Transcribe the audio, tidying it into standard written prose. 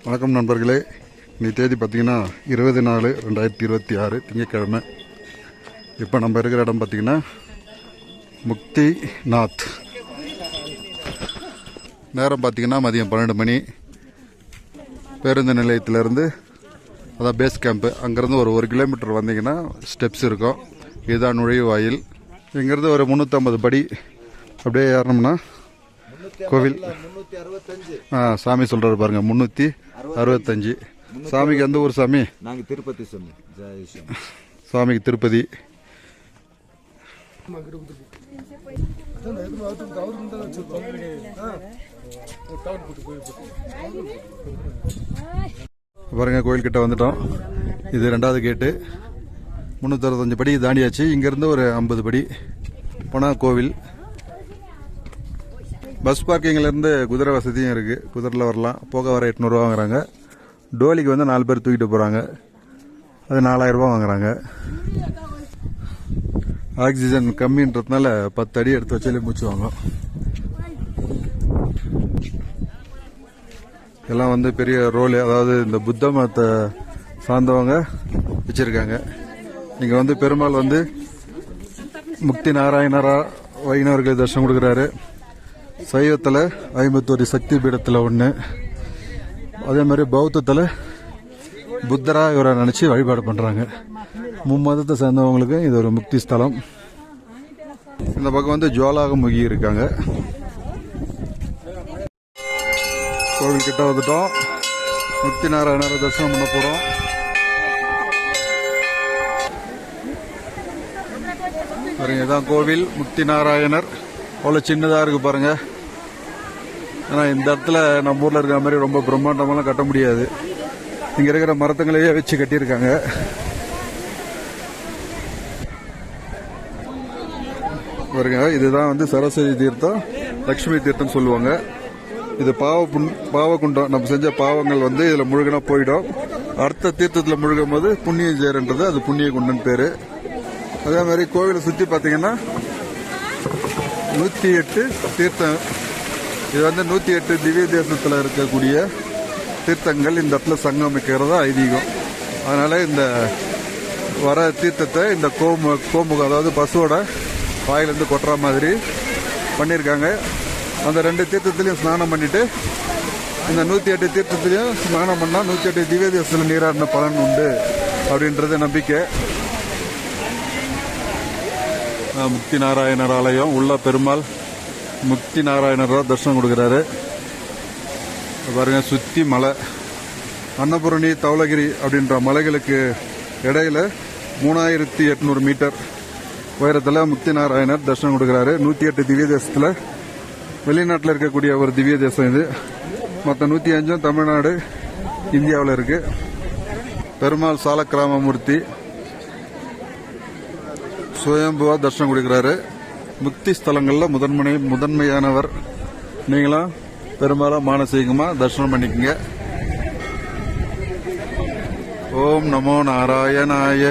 வணக்கம் நண்பர்களே. இன்னைக்கு தேதி பார்த்தீங்கன்னா 20/4/2026 திங்கட்கிழமை. இப்போ நம்ம இருக்கிற இடம் பார்த்தீங்கன்னா முக்தி நாத். நேரம் பார்த்தீங்கன்னா மதியம் 12 மணி. பேருந்து நிலையத்திலேருந்து அதான் பேஸ் கேம்ப்பு, அங்கேருந்து ஒரு 1 கிலோமீட்டர் வந்தீங்கன்னா ஸ்டெப்ஸ் இருக்கும். இதுதான் நுழைவாயில். இங்கேருந்து ஒரு 350 படி அப்படியே ஏறணும்னா கோவில். சாமி சொல்றாரு பாருங்க, 365. சாமிக்கு எந்த ஊர் சாமி? நாங்கள் திருப்பதி சாமி. சாமிக்கு திருப்பதி. பாருங்க, கோயில் கிட்ட வந்துட்டோம். இது 2வது கேட்டு. 365 படி தாண்டியாச்சு. இங்கிருந்து ஒரு 50 படி போனா கோவில். பஸ் பார்க்கிங்ல இருந்து குதிரை வசதியும் இருக்கு. குதிரையில் வரலாம். போக வர 800 ரூபா வாங்குறாங்க. டோலிக்கு வந்து 4 பேர் தூக்கிட்டு போறாங்க. அது 4000 ரூபா வாங்குறாங்க. ஆக்சிஜன் கம்மின்றதுனால 10 அடி எடுத்து வச்சாலே மூச்சு வாங்கும். எல்லாம் வந்து பெரிய ரோல், அதாவது இந்த புத்த மதத்தை சார்ந்தவங்க வச்சிருக்காங்க. இங்க வந்து பெருமாள் வந்து முக்தி நாராயணரா வைணவர்களுக்கு தரிசனம் கொடுக்குறாரு. சைவத்தில் 51 சக்தி பீடத்தில் ஒன்று. அதே மாதிரி பௌத்தத்தில் புத்தரா இவரை நினச்சி வழிபாடு பண்ணுறாங்க. மும்மதத்தை சேர்ந்தவங்களுக்கு இது ஒரு முக்தி ஸ்தலம். இந்த பக்கம் வந்து ஜுவாலாகமுகி இருக்காங்க. கோவில் கிட்ட வந்துட்டோம். முக்தி நாராயணரை தரிசனம் பண்ண போகிறோம். பாருங்க, இதான் கோவில் முக்தி நாராயணர். அவ்வளோ சின்னதாக இருக்கு பாருங்க. ஏன்னா இந்த இடத்துல நம்ம ஊரில் இருக்கிற மாதிரி ரொம்ப பிரம்மாண்டமெல்லாம் கட்ட முடியாது. இங்கே இருக்கிற மரத்தங்களையே வச்சு கட்டியிருக்காங்க. பாருங்க, இதுதான் வந்து சரஸ்வதி தீர்த்தம், லட்சுமி தீர்த்தம் சொல்லுவாங்க. இது பாவகுண்டம். நம்ம செஞ்ச பாவங்கள் வந்து இதில் முழுகினா போயிடும். அடுத்த தீர்த்தத்தில் முழுகும் போது புண்ணியம் சேருன்றது, அது புண்ணிய குண்டன் பேரு. அதே மாதிரி கோவிலை சுற்றி பார்த்தீங்கன்னா 108 தீர்த்தம். இது வந்து 108 திவ்ய தேசத்தில் இருக்கக்கூடிய தீர்த்தங்கள் இந்த இடத்துல சங்கமிக்கிறதா ஐதீகம். அதனால இந்த வர தீர்த்தத்தை இந்த கோமுகம், அதாவது பசுவோட வாயிலிருந்து கொட்டுற மாதிரி பண்ணியிருக்காங்க. அந்த 2 தீர்த்தத்திலையும் ஸ்நானம் பண்ணிட்டு இந்த 108 தீர்த்தத்திலையும் ஸ்நானம் பண்ணால் 108 திவ்ய தேசத்தில் நீராடின பலன் உண்டு அப்படின்றது நம்பிக்கை. முக்தி நாராயணர் ஆலயம் உள்ள பெருமாள் முக்தி நாராயணரா தரிசனம் கொடுக்கிறாரு. பாருங்க, சுத்தி மலை. அன்னபூரணி, தௌலகிரி அப்படின்ற மலைகளுக்கு இடையில 3800 மீட்டர் உயரத்தில் முக்தி நாராயணர் தரிசனம் கொடுக்கிறாரு. 108 திவ்ய தேசத்தில் வெளிநாட்டில் இருக்கக்கூடிய ஒரு திவ்ய தேசம் இது. மற்ற 105 தமிழ்நாடு, இந்தியாவில் இருக்கு. பெருமாள் சாலக்கிராமமூர்த்தி சுயம்புவா தரிசனம் கொடுக்கிறாரு. முக்தி ஸ்தலங்கள்ல முதன்மையானவர். நீங்களும் பெரும்பாலும் மானசீகமா தரிசனம் பண்ணிக்கங்க. ஓம் நமோ நாராயணாய.